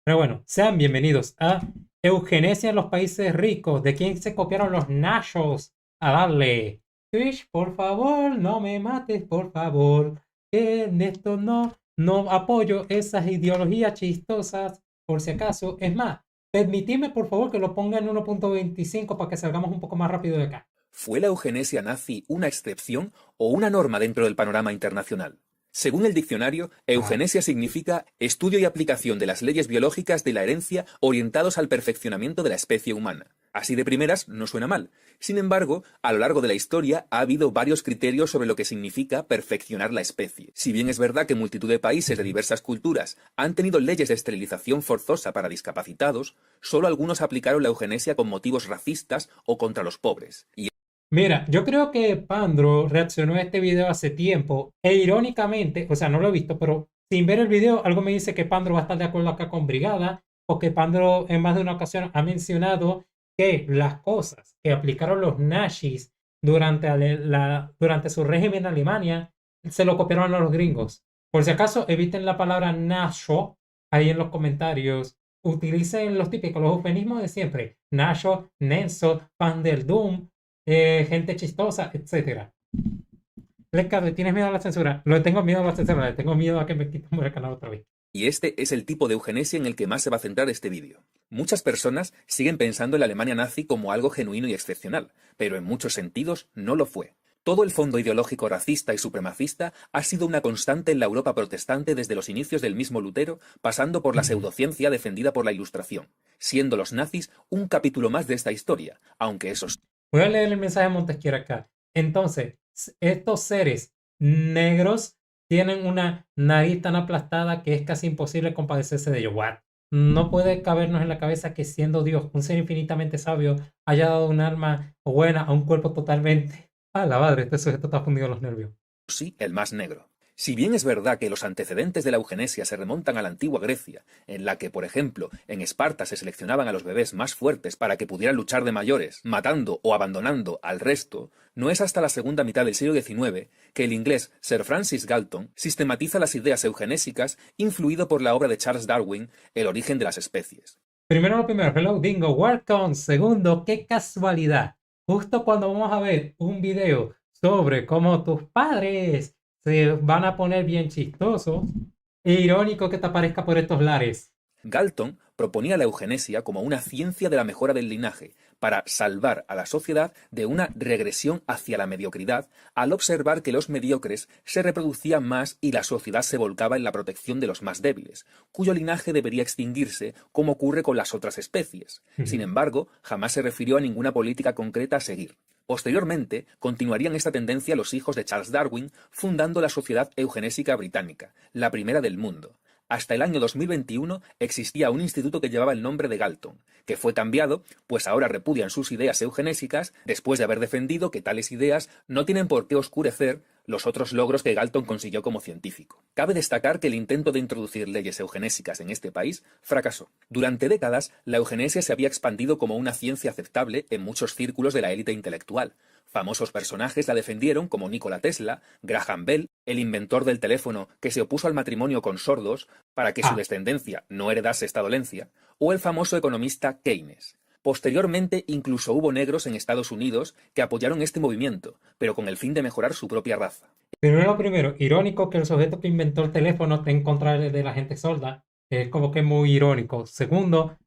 Pero bueno, sean bienvenidos a Eugenesia en los países ricos. ¿De quién se copiaron los nachos? A darle. Twitch, por favor, no me mates, por favor. Que en esto no apoyo esas ideologías chistosas, por si acaso. Es más, permitidme, por favor, que lo ponga en 1.25 para que salgamos un poco más rápido de acá. ¿Fue la eugenesia nazi una excepción o una norma dentro del panorama internacional? Según el diccionario, eugenesia significa estudio y aplicación de las leyes biológicas de la herencia orientados al perfeccionamiento de la especie humana. Así de primeras no suena mal. Sin embargo, a lo largo de la historia ha habido varios criterios sobre lo que significa perfeccionar la especie. Si bien es verdad que multitud de países de diversas culturas han tenido leyes de esterilización forzosa para discapacitados, solo algunos aplicaron la eugenesia con motivos racistas o contra los pobres. Mira, yo creo que Pandro reaccionó a este video hace tiempo e irónicamente, o sea, no lo he visto, pero sin ver el video, algo me dice que Pandro va a estar de acuerdo acá con Brigada, porque Pandro en más de una ocasión ha mencionado que las cosas que aplicaron los nazis durante su régimen en Alemania se lo copiaron a los gringos. Por si acaso, eviten la palabra nacho ahí en los comentarios. Utilicen los típicos, los eufemismos de siempre. Nacho, Nenso, Pan del Doom, gente chistosa, etcétera. Lecca, ¿le tienes miedo a la censura? No le tengo miedo a la censura, le tengo miedo a que me quiten por el canal otra vez. Y este es el tipo de eugenesia en el que más se va a centrar este vídeo. Muchas personas siguen pensando en la Alemania nazi como algo genuino y excepcional, pero en muchos sentidos no lo fue. Todo el fondo ideológico racista y supremacista ha sido una constante en la Europa protestante desde los inicios del mismo Lutero, pasando por la pseudociencia defendida por la Ilustración, siendo los nazis un capítulo más de esta historia, aunque eso Voy a leer el mensaje de Montesquieu acá. Entonces, estos seres negros tienen una nariz tan aplastada que es casi imposible compadecerse de ellos. What? No puede cabernos en la cabeza que siendo Dios, un ser infinitamente sabio, haya dado un alma buena a un cuerpo totalmente... A la madre, este sujeto está fundido en los nervios. sí, el más negro. Si bien es verdad que los antecedentes de la eugenesia se remontan a la antigua Grecia, en la que, por ejemplo, en Esparta se seleccionaban a los bebés más fuertes para que pudieran luchar de mayores, matando o abandonando al resto, no es hasta la segunda mitad del siglo XIX que el inglés Sir Francis Galton sistematiza las ideas eugenésicas influido por la obra de Charles Darwin, El origen de las especies. Primero lo primero, hello Dingo, welcome. Segundo, qué casualidad. Justo cuando vamos a ver un video sobre cómo tus padres se van a poner bien chistosos, e irónico que te aparezca por estos lares. Galton proponía la eugenesia como una ciencia de la mejora del linaje, para salvar a la sociedad de una regresión hacia la mediocridad, al observar que los mediocres se reproducían más y la sociedad se volcaba en la protección de los más débiles, cuyo linaje debería extinguirse como ocurre con las otras especies. Sin embargo, jamás se refirió a ninguna política concreta a seguir. Posteriormente, continuarían esta tendencia los hijos de Charles Darwin, fundando la Sociedad Eugenésica Británica, la primera del mundo. Hasta el año 2021 existía un instituto que llevaba el nombre de Galton, que fue cambiado, pues ahora repudian sus ideas eugenésicas después de haber defendido que tales ideas no tienen por qué oscurecer los otros logros que Galton consiguió como científico. Cabe destacar que el intento de introducir leyes eugenésicas en este país fracasó. Durante décadas, la eugenesia se había expandido como una ciencia aceptable en muchos círculos de la élite intelectual. Famosos personajes la defendieron como Nikola Tesla, Graham Bell, el inventor del teléfono que se opuso al matrimonio con sordos para que su descendencia no heredase esta dolencia, o el famoso economista Keynes. Posteriormente, incluso hubo negros en Estados Unidos que apoyaron este movimiento, pero con el fin de mejorar su propia raza. Primero, irónico que el sujeto que inventó el teléfono esté en contra de la gente sorda. Es como que muy irónico. Segundo,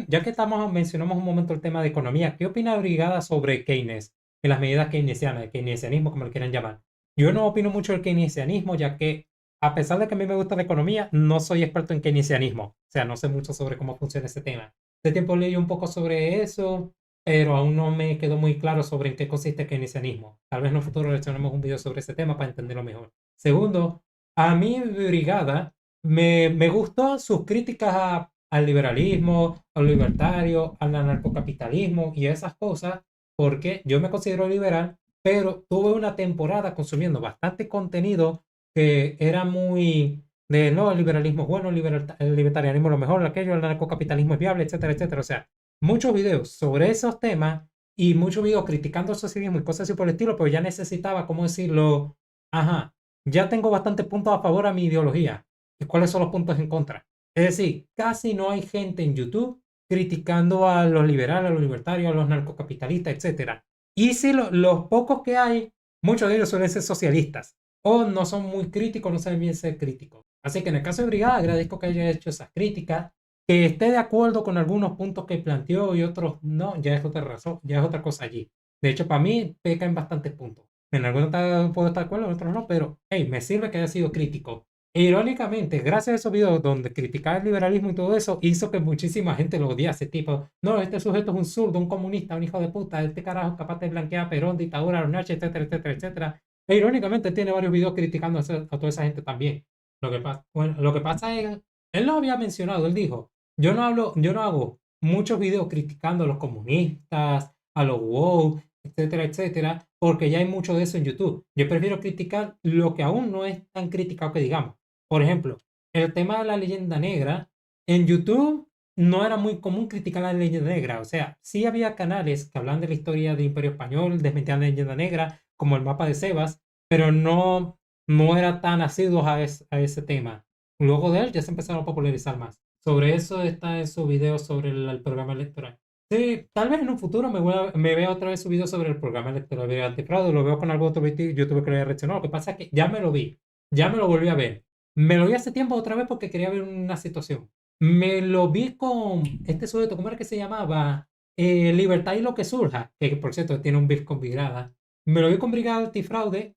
ya que mencionamos un momento el tema de economía, ¿qué opina Brigada sobre Keynes? En las medidas keynesianas, el keynesianismo, como le quieran llamar. Yo no opino mucho del keynesianismo, ya que a pesar de que a mí me gusta la economía, no soy experto en keynesianismo. O sea, no sé mucho sobre cómo funciona ese tema. Hace tiempo leí un poco sobre eso, pero aún no me quedó muy claro sobre en qué consiste el keynesianismo. Tal vez en un futuro reaccionemos un video sobre ese tema para entenderlo mejor. Segundo, a mí Brigada me gustó sus críticas al liberalismo, al libertario, al anarcocapitalismo y esas cosas, porque yo me considero liberal, pero tuve una temporada consumiendo bastante contenido que era muy de no, el liberalismo es bueno, el libertarianismo es lo mejor, aquello, el anarcocapitalismo es viable, etcétera, etcétera. O sea, muchos videos sobre esos temas y muchos videos criticando el socialismo y cosas así por el estilo, pero ya necesitaba, ¿cómo decirlo? Ajá, ya tengo bastantes puntos a favor a mi ideología. ¿Y cuáles son los puntos en contra? Es decir, casi no hay gente en YouTube criticando a los liberales, a los libertarios, a los narcocapitalistas, etcétera. Y si los pocos que hay, muchos de ellos suelen ser socialistas o no son muy críticos, no saben bien ser críticos. Así que en el caso de Brigada, agradezco que haya hecho esas críticas, que esté de acuerdo con algunos puntos que planteó y otros no, ya es otra razón, ya es otra cosa allí. De hecho, para mí peca en bastantes puntos. En algunos puedo estar de acuerdo, en otros no, pero hey, me sirve que haya sido crítico. E irónicamente, gracias a esos videos donde criticaba el liberalismo y todo eso, hizo que muchísima gente lo odiase, tipo, no, este sujeto es un zurdo, un comunista, un hijo de puta, este carajo es capaz de blanquear a Perón, dictadura, Arnache, etcétera, etcétera, etcétera. E irónicamente tiene varios videos criticando a toda esa gente también. Lo que pasa es, él lo había mencionado, él dijo, yo no hago muchos videos criticando a los comunistas, a los wow, etcétera, etcétera, porque ya hay mucho de eso en YouTube. Yo prefiero criticar lo que aún no es tan criticado que digamos. Por ejemplo, el tema de la leyenda negra, en YouTube no era muy común criticar la leyenda negra. O sea, sí había canales que hablan de la historia del Imperio Español, desmentían la leyenda negra, como el mapa de Sebas, pero no era tan asiduos a ese tema. Luego de él ya se empezaron a popularizar más. Sobre eso está en su video sobre el programa electoral. Sí, tal vez en un futuro me vea otra vez su video sobre el programa electoral de antifraude, lo veo con algún otro youtuber que le haya reaccionado. Lo que pasa es que ya me lo vi, ya me lo volví a ver. Me lo vi hace tiempo otra vez porque quería ver una situación. Me lo vi con este sujeto, ¿cómo era que se llamaba? Libertad y lo que surja, que por cierto tiene un beef con Brigada. Me lo vi con Brigada Antifraude,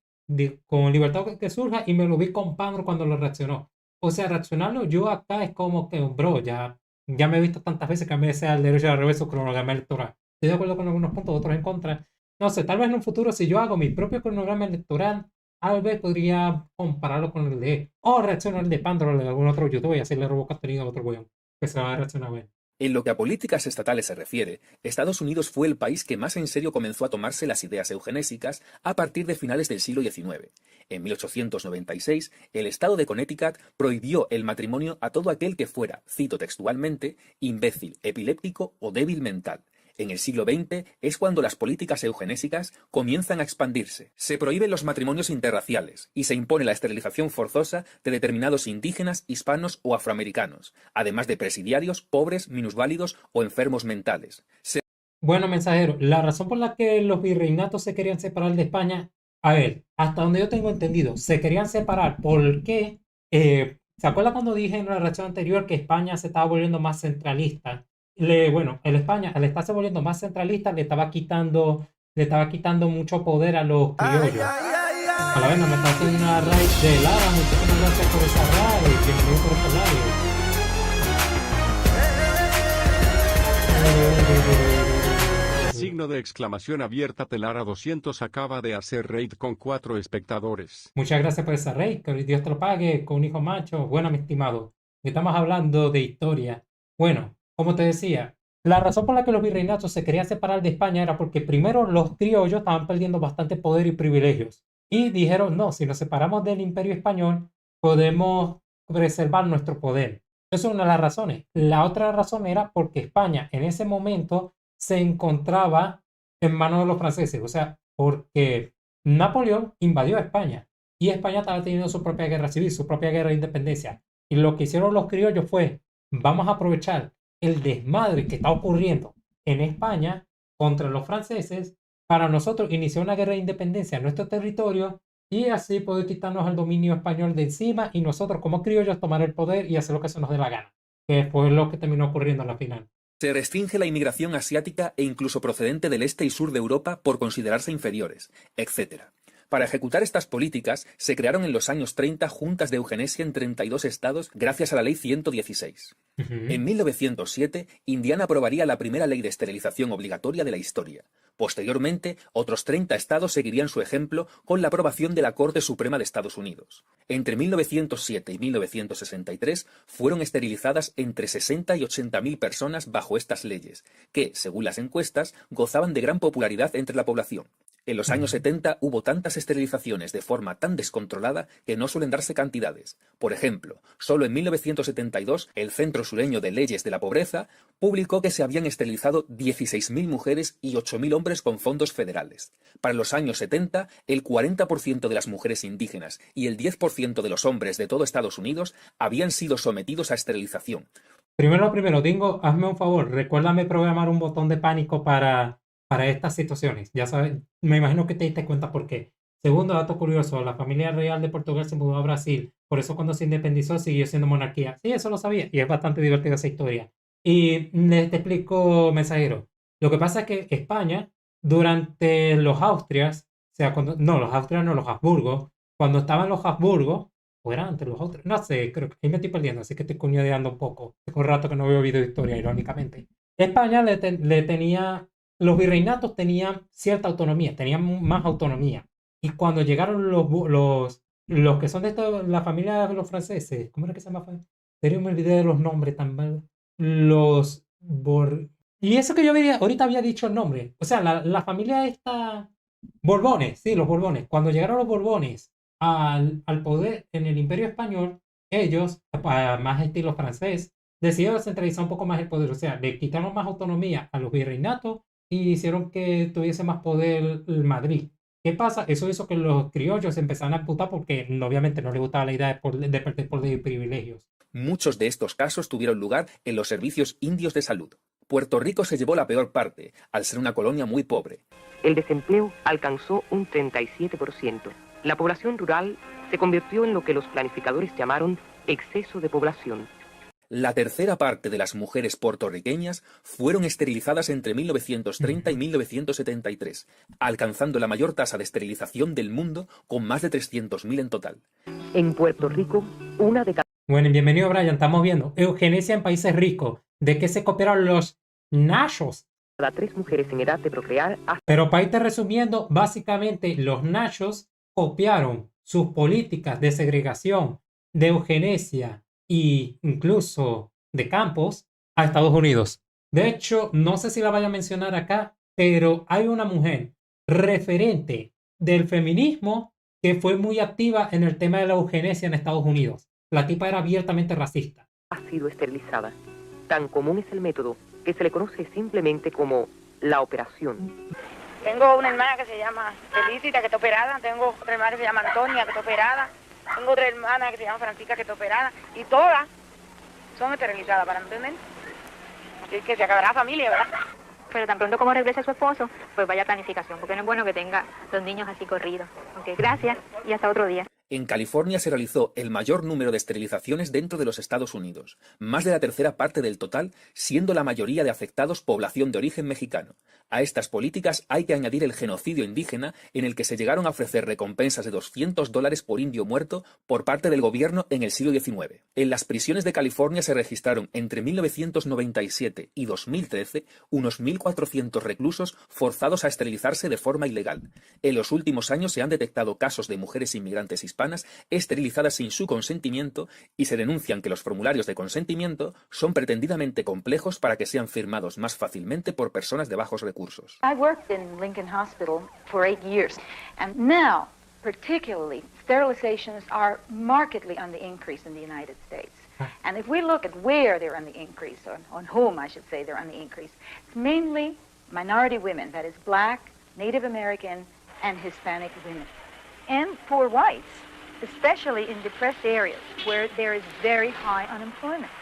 con Libertad y lo que surja, y me lo vi con Pandro cuando lo reaccionó. O sea, reaccionarlo yo acá es como que, bro, ya me he visto tantas veces que a mí sea el derecho al revés o cronograma electoral. Estoy de acuerdo con algunos puntos, otros en contra. No sé, tal vez en un futuro, si yo hago mi propio cronograma electoral, tal vez podría compararlo con el de, o reaccionar el de Pandora o de algún otro youtuber y así le robo contenido a otro weón que se va a reaccionar bien. En lo que a políticas estatales se refiere, Estados Unidos fue el país que más en serio comenzó a tomarse las ideas eugenésicas a partir de finales del siglo XIX. En 1896, el estado de Connecticut prohibió el matrimonio a todo aquel que fuera, cito textualmente, imbécil, epiléptico o débil mental. En el siglo XX es cuando las políticas eugenésicas comienzan a expandirse. Se prohíben los matrimonios interraciales y se impone la esterilización forzosa de determinados indígenas, hispanos o afroamericanos, además de presidiarios, pobres, minusválidos o enfermos mentales. Bueno, mensajero, la razón por la que los virreinatos se querían separar de España, a ver, hasta donde yo tengo entendido, se querían separar porque, ¿se acuerda cuando dije en la reacción anterior que España se estaba volviendo más centralista? Bueno, el España, al estarse volviendo más centralista, le estaba quitando mucho poder a los criollos. A la vez, no me está haciendo una raid de lava, muchísimas gracias por esa raid, bienvenido por este lado. Signo de exclamación abierta. Telara 200 acaba de hacer raid con 4 espectadores. Muchas gracias por esa raid, que Dios te lo pague con un hijo macho. Bueno, mi estimado, estamos hablando de historia. Bueno, como te decía, la razón por la que los virreinatos se querían separar de España era porque primero los criollos estaban perdiendo bastante poder y privilegios. Y dijeron, no, si nos separamos del imperio español, podemos preservar nuestro poder. Esa es una de las razones. La otra razón era porque España en ese momento se encontraba en manos de los franceses. O sea, porque Napoleón invadió España y España estaba teniendo su propia guerra civil, su propia guerra de independencia. Y lo que hicieron los criollos fue, vamos a aprovechar el desmadre que está ocurriendo en España contra los franceses para nosotros iniciar una guerra de independencia en nuestro territorio y así poder quitarnos el dominio español de encima y nosotros como criollos tomar el poder y hacer lo que se nos dé la gana, que fue lo que terminó ocurriendo en la final. Se restringe la inmigración asiática e incluso procedente del este y sur de Europa por considerarse inferiores, etc. Para ejecutar estas políticas, se crearon en los años 30 juntas de eugenesia en 32 estados gracias a la Ley 116. En 1907, Indiana aprobaría la primera ley de esterilización obligatoria de la historia. Posteriormente, otros 30 estados seguirían su ejemplo con la aprobación de la Corte Suprema de Estados Unidos. Entre 1907 y 1963 fueron esterilizadas entre 60 y 80.000 personas bajo estas leyes, que, según las encuestas, gozaban de gran popularidad entre la población. En los años 70 hubo tantas esterilizaciones de forma tan descontrolada que no suelen darse cantidades. Por ejemplo, solo en 1972 el Centro Sureño de Leyes de la Pobreza publicó que se habían esterilizado 16.000 mujeres y 8.000 hombres con fondos federales. Para los años 70, el 40% de las mujeres indígenas y el 10% de los hombres de todo Estados Unidos habían sido sometidos a esterilización. Primero, Dingo, hazme un favor, recuérdame programar un botón de pánico para estas situaciones. Ya sabes, me imagino que te diste cuenta por qué. Segundo, dato curioso, la familia real de Portugal se mudó a Brasil, por eso cuando se independizó siguió siendo monarquía. Sí, eso lo sabía, y es bastante divertida esa historia. Y te explico, mensajero. Lo que pasa es que España, durante los Austrias, o sea, los Austrias no, los Habsburgos, cuando estaban los Habsburgos, o eran antes los Austrias, no sé, creo que ahí me estoy perdiendo, así que estoy cuñadeando un poco. Hace un rato que no veo video de historia, irónicamente. España le tenía, los virreinatos tenían cierta autonomía, tenían más autonomía. Y cuando llegaron los que son de la familia de los franceses, ¿cómo era que se llama? Serio, me olvidé de los nombres tan mal. Los y eso que yo ahorita había dicho el nombre. O sea, la familia esta. Borbones, sí, los Borbones. Cuando llegaron los Borbones al poder en el Imperio Español, ellos, más estilo francés, decidieron centralizar un poco más el poder. O sea, le quitaron más autonomía a los virreinatos y hicieron que tuviese más poder el Madrid. ¿Qué pasa? Eso hizo que los criollos se empezaran a amputar porque obviamente no les gustaba la idea de perder poder y privilegios. Muchos de estos casos tuvieron lugar en los servicios indios de salud. Puerto Rico se llevó la peor parte, al ser una colonia muy pobre. El desempleo alcanzó un 37%. La población rural se convirtió en lo que los planificadores llamaron exceso de población. La tercera parte de las mujeres puertorriqueñas fueron esterilizadas entre 1930 y 1973, alcanzando la mayor tasa de esterilización del mundo con más de 300.000 en total. En Puerto Rico, una de cada... Bueno, bienvenido, Brian. Estamos viendo eugenesia en países ricos. ¿De qué se copiaron los nachos? Cada 3 mujeres en edad de procrear... Pero para irte resumiendo, básicamente los nachos copiaron sus políticas de segregación, de eugenesia e incluso de campos a Estados Unidos. De hecho, no sé si la vaya a mencionar acá, pero hay una mujer referente del feminismo que fue muy activa en el tema de la eugenesia en Estados Unidos. La tipa era abiertamente racista. Ha sido esterilizada. Tan común es el método que se le conoce simplemente como la operación. Tengo una hermana que se llama Felicita, que está operada. Tengo otra hermana que se llama Antonia, que está operada. Tengo otra hermana que se llama Francisca, que está operada. Y todas son esterilizadas, ¿para entender? Así que se acabará la familia, ¿verdad? Pero tan pronto como regrese su esposo, pues vaya planificación, porque no es bueno que tenga los niños así corridos. Ok, gracias y hasta otro día. En California se realizó el mayor número de esterilizaciones dentro de los Estados Unidos, más de la tercera parte del total, siendo la mayoría de afectados población de origen mexicano. A estas políticas hay que añadir el genocidio indígena, en el que se llegaron a ofrecer recompensas de $200 por indio muerto por parte del gobierno en el siglo XIX. En las prisiones de California se registraron entre 1997 y 2013 unos 1.400 reclusos forzados a esterilizarse de forma ilegal. En los últimos años se han detectado casos de mujeres inmigrantes hispanas esterilizadas sin su consentimiento y se denuncian que los formularios de consentimiento son pretendidamente complejos para que sean firmados más fácilmente por personas de bajos recursos. I worked in Lincoln Hospital for 8 years, and now, particularly, sterilizations are markedly on the increase in the United States. And if we look at where they're on the increase, or on whom I should say they're on the increase, it's mainly minority women, that is Black, Native American, and Hispanic women, and poor whites, especially in depressed areas where there is very high unemployment.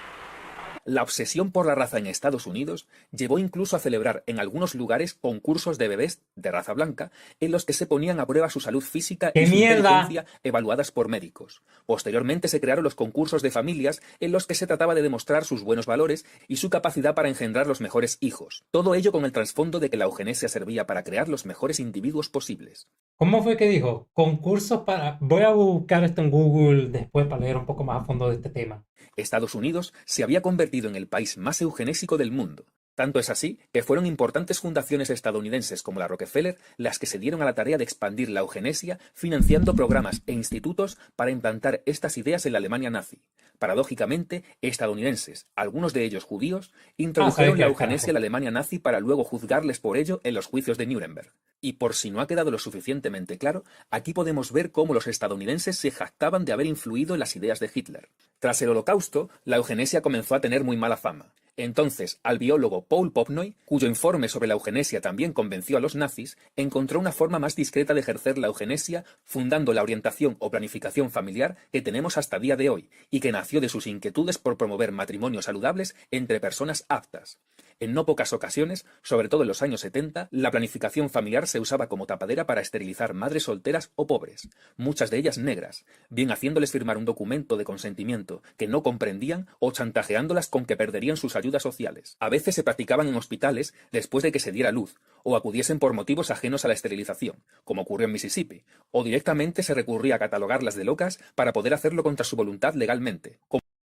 La obsesión por la raza en Estados Unidos llevó incluso a celebrar en algunos lugares concursos de bebés de raza blanca en los que se ponían a prueba su salud física y su inteligencia evaluadas por médicos. Posteriormente se crearon los concursos de familias en los que se trataba de demostrar sus buenos valores y su capacidad para engendrar los mejores hijos. Todo ello con el trasfondo de que la eugenesia servía para crear los mejores individuos posibles. ¿Cómo fue que dijo? Concursos para... Voy a buscar esto en Google después para leer un poco más a fondo de este tema. Estados Unidos se había convertido en el país más eugenésico del mundo. Tanto es así que fueron importantes fundaciones estadounidenses como la Rockefeller las que se dieron a la tarea de expandir la eugenesia, financiando programas e institutos para implantar estas ideas en la Alemania nazi. Paradójicamente, estadounidenses, algunos de ellos judíos, introdujeron la eugenesia en la Alemania nazi para luego juzgarles por ello en los juicios de Nuremberg. Y por si no ha quedado lo suficientemente claro, aquí podemos ver cómo los estadounidenses se jactaban de haber influido en las ideas de Hitler. Tras el Holocausto, la eugenesia comenzó a tener muy mala fama. Entonces, al biólogo Paul Popnoy, cuyo informe sobre la eugenesia también convenció a los nazis, encontró una forma más discreta de ejercer la eugenesia, fundando la orientación o planificación familiar que tenemos hasta día de hoy, y que nació de sus inquietudes por promover matrimonios saludables entre personas aptas. En no pocas ocasiones, sobre todo en los años 70, la planificación familiar se usaba como tapadera para esterilizar madres solteras o pobres, muchas de ellas negras, bien haciéndoles firmar un documento de consentimiento que no comprendían o chantajeándolas con que perderían sus ayudas sociales. A veces se practicaban en hospitales después de que se diera luz, o acudiesen por motivos ajenos a la esterilización, como ocurrió en Mississippi, o directamente se recurría a catalogarlas de locas para poder hacerlo contra su voluntad legalmente.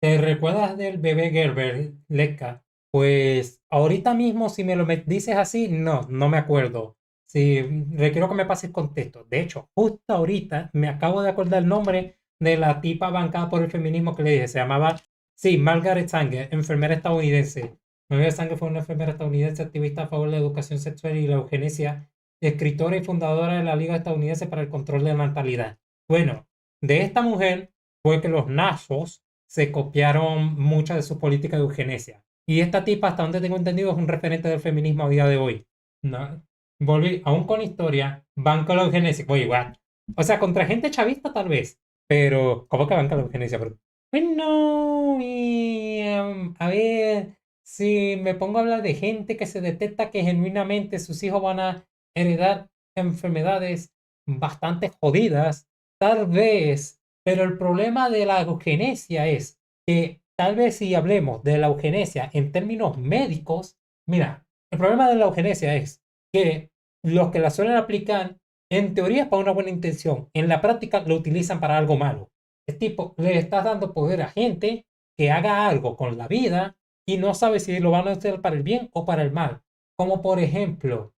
¿Te recuerdas del bebé Gerber, Lecca? Pues ahorita mismo, si me lo dices así, no me acuerdo. Si requiero que me pases contexto. De hecho, justo ahorita me acabo de acordar el nombre de la tipa bancada por el feminismo que le dije. Se llamaba, sí, Margaret Sanger, enfermera estadounidense. Margaret Sanger fue una enfermera estadounidense activista a favor de la educación sexual y la eugenesia, escritora y fundadora de la Liga Estadounidense para el Control de la Natalidad. Bueno, de esta mujer fue que los nazis se copiaron muchas de sus políticas de eugenesia. Y esta tipa, hasta donde tengo entendido, es un referente del feminismo a día de hoy. ¿No? Volví, aún con historia, banco la eugenesia. Oye, what? O sea, contra gente chavista tal vez. Pero, ¿cómo que banca la eugenesia? Pero, bueno, y, a ver, si me pongo a hablar de gente que se detecta que genuinamente sus hijos van a heredar enfermedades bastante jodidas, tal vez. Pero el problema de la eugenesia es que tal vez si hablemos de la eugenesia en términos médicos, mira, el problema de la eugenesia es que los que la suelen aplicar, en teoría es para una buena intención, en la práctica lo utilizan para algo malo. Es tipo, le estás dando poder a gente que haga algo con la vida y no sabe si lo van a hacer para el bien o para el mal. Como por ejemplo,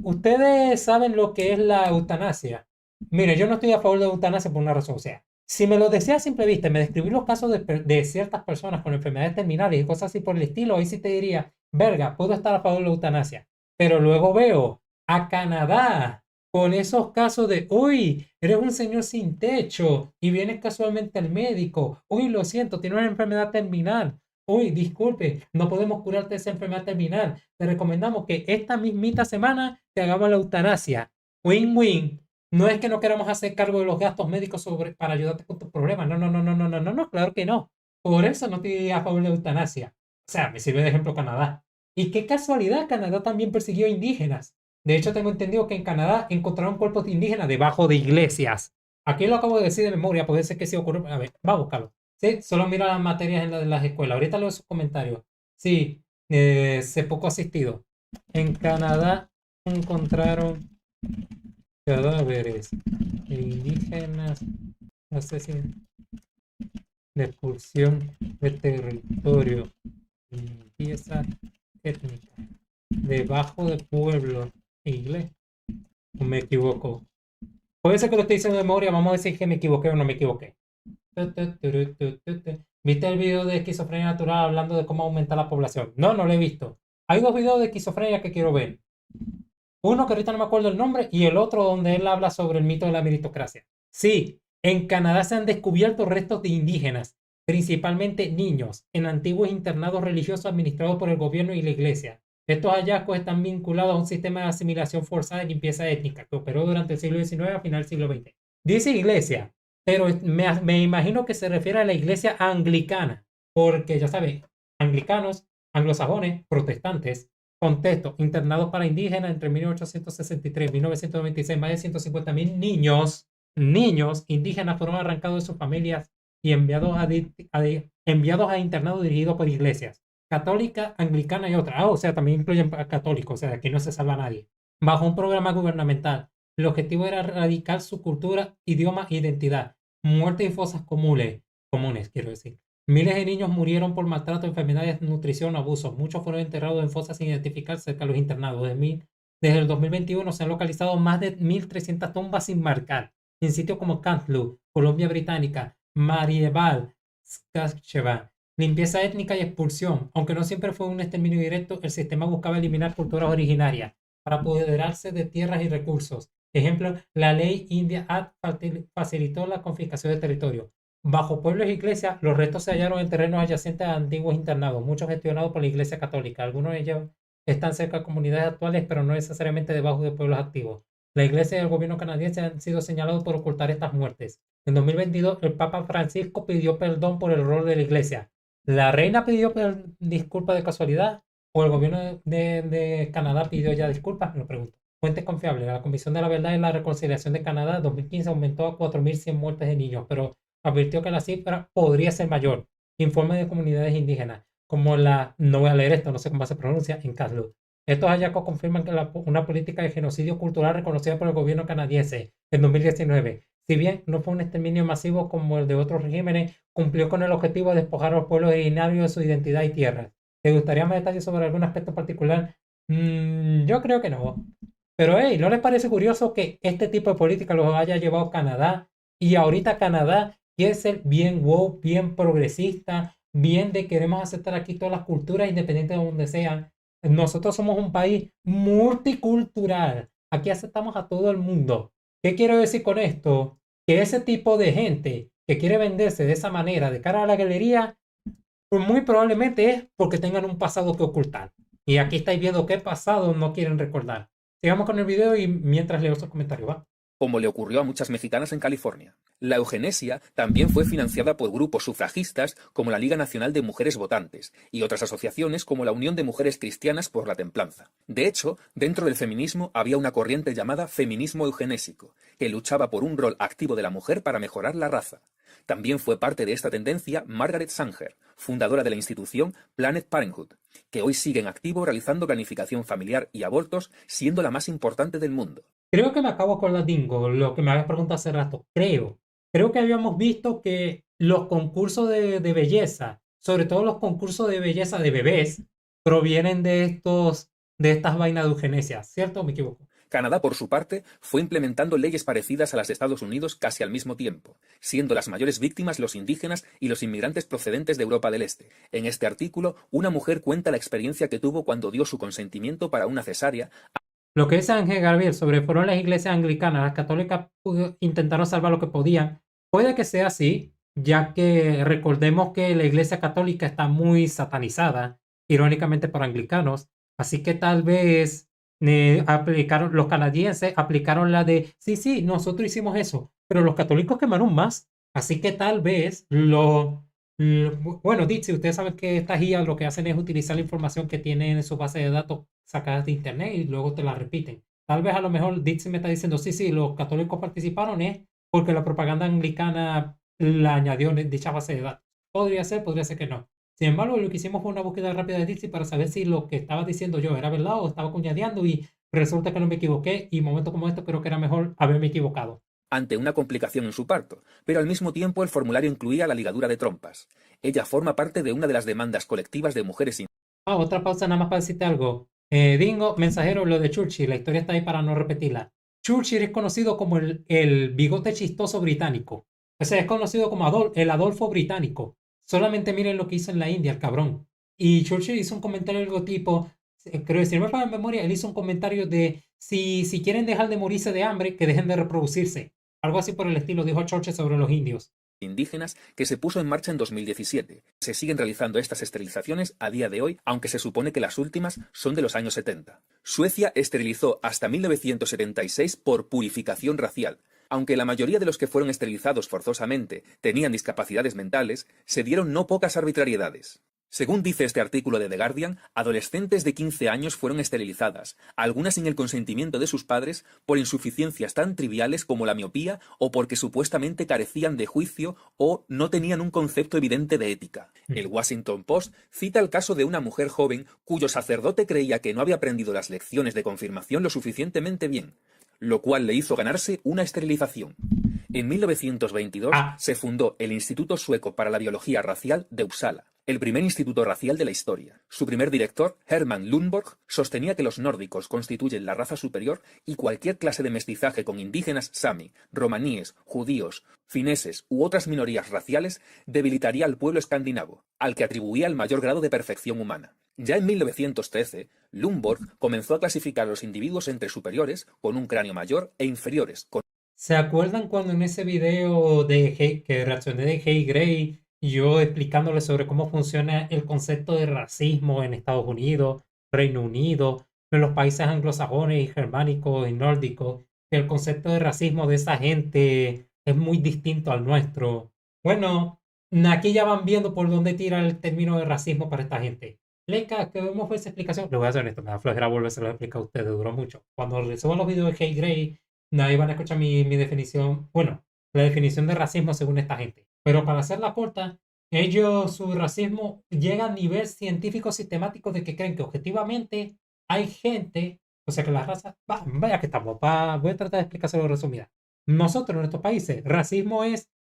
ustedes saben lo que es la eutanasia. Mire, yo no estoy a favor de la eutanasia por una razón. O sea, si me lo decía a simple vista, me describí los casos de ciertas personas con enfermedades terminales y cosas así por el estilo, ahí sí te diría, verga, puedo estar a favor de la eutanasia. Pero luego veo a Canadá con esos casos de, uy, eres un señor sin techo y vienes casualmente al médico, uy, lo siento, tienes una enfermedad terminal. Uy, disculpe, no podemos curarte esa enfermedad terminal. Te recomendamos que esta mismita semana te hagamos la eutanasia. Win-win. No es que no queramos hacer cargo de los gastos médicos para ayudarte con tus problemas. No, claro que no. Por eso no estoy a favor de la eutanasia. O sea, me sirve de ejemplo Canadá. Y qué casualidad, Canadá también persiguió indígenas. De hecho, tengo entendido que en Canadá encontraron cuerpos de indígenas debajo de iglesias. Aquí lo acabo de decir de memoria, puede ser que sí ocurrió. A ver, va a buscarlo. Sí, solo mira las materias en de las escuelas. Ahorita leo sus comentarios. Sí, sé poco asistido. En Canadá encontraron cadáveres indígenas, no sé si de expulsión de territorio, limpieza étnica, debajo de pueblo, inglés. ¿O me equivoco? Puede ser que lo esté diciendo de memoria, vamos a decir que me equivoqué o no me equivoqué. ¿Viste el video de esquizofrenia natural hablando de cómo aumentar la población? No lo he visto. Hay dos videos de esquizofrenia que quiero ver. Uno que ahorita no me acuerdo el nombre y el otro donde él habla sobre el mito de la meritocracia. Sí, en Canadá se han descubierto restos de indígenas, principalmente niños, en antiguos internados religiosos administrados por el gobierno y la iglesia. Estos hallazgos están vinculados a un sistema de asimilación forzada y limpieza étnica que operó durante el siglo XIX a final del siglo XX. Dice iglesia, pero me imagino que se refiere a la iglesia anglicana, porque ya saben, anglicanos, anglosajones, protestantes. Contexto, internados para indígenas entre 1863 y 1996, más de 150,000 niños indígenas fueron arrancados de sus familias y enviados a internados dirigidos por iglesias católica, anglicana y otras. O sea, también incluyen católicos, o sea, aquí no se salva nadie. Bajo un programa gubernamental, el objetivo era erradicar su cultura, idioma e identidad, muerte y fosas comunes, quiero decir. Miles de niños murieron por maltrato, enfermedades, nutrición, abusos. Muchos fueron enterrados en fosas sin identificar cerca de los internados. Desde el 2021 se han localizado más de 1.300 tumbas sin marcar en sitios como Cantlú, Colombia Británica, Marieval, Saskatchewan. Limpieza étnica y expulsión. Aunque no siempre fue un exterminio directo, el sistema buscaba eliminar culturas originarias para apoderarse de tierras y recursos. Ejemplo, la ley India Act facilitó la confiscación de territorio. Bajo pueblos e iglesias, los restos se hallaron en terrenos adyacentes a antiguos internados, muchos gestionados por la Iglesia Católica. Algunos de ellos están cerca de comunidades actuales, pero no necesariamente debajo de pueblos activos. La Iglesia y el gobierno canadiense han sido señalados por ocultar estas muertes. En 2022, el Papa Francisco pidió perdón por el rol de la Iglesia. ¿La reina pidió disculpas de casualidad? ¿O el gobierno de Canadá pidió ya disculpas? Me lo pregunto. Fuentes confiables. La Comisión de la Verdad y la Reconciliación de Canadá en 2015 aumentó a 4.100 muertes de niños, pero advirtió que la cifra podría ser mayor. Informe de comunidades indígenas, como no voy a leer esto, no sé cómo se pronuncia, en Kamloops. Estos hallazgos confirman que una política de genocidio cultural reconocida por el gobierno canadiense en 2019, si bien no fue un exterminio masivo como el de otros regímenes, cumplió con el objetivo de despojar a los pueblos originarios de su identidad y tierras. ¿Te gustaría más detalles sobre algún aspecto particular? Yo creo que no. Pero hey, ¿no les parece curioso que este tipo de política los haya llevado Canadá? Y ahorita Canadá quiere ser bien woke, bien progresista, bien de queremos aceptar aquí todas las culturas independientes de donde sean. Nosotros somos un país multicultural. Aquí aceptamos a todo el mundo. ¿Qué quiero decir con esto? Que ese tipo de gente que quiere venderse de esa manera de cara a la galería, pues muy probablemente es porque tengan un pasado que ocultar. Y aquí estáis viendo qué pasado no quieren recordar. Sigamos con el video y mientras leo sus comentarios, ¿va? Como le ocurrió a muchas mexicanas en California. La eugenesia también fue financiada por grupos sufragistas como la Liga Nacional de Mujeres Votantes y otras asociaciones como la Unión de Mujeres Cristianas por la Templanza. De hecho, dentro del feminismo había una corriente llamada feminismo eugenésico, que luchaba por un rol activo de la mujer para mejorar la raza. También fue parte de esta tendencia Margaret Sanger, fundadora de la institución Planned Parenthood, que hoy sigue en activo realizando planificación familiar y abortos, siendo la más importante del mundo. Creo que me acabo con la Dingo, lo que me habías preguntado hace rato. Creo que habíamos visto que los concursos de belleza, sobre todo los concursos de belleza de bebés, provienen de estas vainas de eugenesia, ¿cierto o me equivoco? Canadá, por su parte, fue implementando leyes parecidas a las de Estados Unidos casi al mismo tiempo, siendo las mayores víctimas los indígenas y los inmigrantes procedentes de Europa del Este. En este artículo, una mujer cuenta la experiencia que tuvo cuando dio su consentimiento para una cesárea. Lo que dice Ángel Gabriel sobre fueron las iglesias anglicanas, las católicas intentaron salvar lo que podían. Puede que sea así, ya que recordemos que la iglesia católica está muy satanizada, irónicamente por anglicanos, así que tal vez los canadienses aplicaron la de, sí, nosotros hicimos eso, pero los católicos quemaron más, así que tal vez bueno, Dixie, ustedes saben que estas IA lo que hacen es utilizar la información que tienen en su base de datos sacadas de internet y luego te la repiten. Tal vez a lo mejor Dixie me está diciendo, sí, los católicos participaron porque la propaganda anglicana la añadió en dicha base de datos. Podría ser que no. Sin embargo, lo que hicimos fue una búsqueda rápida de Dixie para saber si lo que estaba diciendo yo era verdad o estaba cuñadeando y resulta que no me equivoqué y en momentos como este creo que era mejor haberme equivocado. Ante una complicación en su parto, pero al mismo tiempo el formulario incluía la ligadura de trompas. Ella forma parte de una de las demandas colectivas de mujeres. Otra pausa nada más para decirte algo. Dingo, mensajero, lo de Churchill, la historia está ahí para no repetirla. Churchill es conocido como el bigote chistoso británico. O sea, es conocido como el Adolfo británico. Solamente miren lo que hizo en la India, el cabrón. Y Churchill hizo un comentario algo tipo, creo que si no me falla en memoria, él hizo un comentario de si quieren dejar de morirse de hambre, que dejen de reproducirse. Algo así por el estilo, dijo Churchill sobre los indios. Indígenas que se puso en marcha en 2017. Se siguen realizando estas esterilizaciones a día de hoy, aunque se supone que las últimas son de los años 70. Suecia esterilizó hasta 1976 por purificación racial. Aunque la mayoría de los que fueron esterilizados forzosamente tenían discapacidades mentales, se dieron no pocas arbitrariedades. Según dice este artículo de The Guardian, adolescentes de 15 años fueron esterilizadas, algunas sin el consentimiento de sus padres, por insuficiencias tan triviales como la miopía o porque supuestamente carecían de juicio o no tenían un concepto evidente de ética. El Washington Post cita el caso de una mujer joven cuyo sacerdote creía que no había aprendido las lecciones de confirmación lo suficientemente bien, lo cual le hizo ganarse una esterilización. En 1922 se fundó el Instituto Sueco para la Biología Racial de Uppsala, el primer instituto racial de la historia. Su primer director, Herman Lundborg, sostenía que los nórdicos constituyen la raza superior y cualquier clase de mestizaje con indígenas sami, romaníes, judíos, fineses u otras minorías raciales debilitaría al pueblo escandinavo, al que atribuía el mayor grado de perfección humana. Ya en 1913, Lundborg comenzó a clasificar a los individuos entre superiores, con un cráneo mayor, e inferiores, con... ¿Se acuerdan cuando en ese video que reaccioné de Hey Gray, yo explicándole sobre cómo funciona el concepto de racismo en Estados Unidos, Reino Unido, en los países anglosajones y germánicos y nórdicos, que el concepto de racismo de esa gente es muy distinto al nuestro? Bueno, aquí ya van viendo por dónde tira el término de racismo para esta gente. Leca, que vemos esa explicación, le voy a hacer esto, me da flojera volvérselo a explicar a ustedes, duró mucho. Cuando le suban los videos de Hey Gray, nadie van a escuchar mi definición, bueno, la definición de racismo según esta gente. Pero para hacerla corta, su racismo llega a nivel científico sistemático de que creen que objetivamente hay gente, o sea que la raza, vaya que estamos, voy a tratar de explicárselo resumida. Nosotros en nuestros países, racismo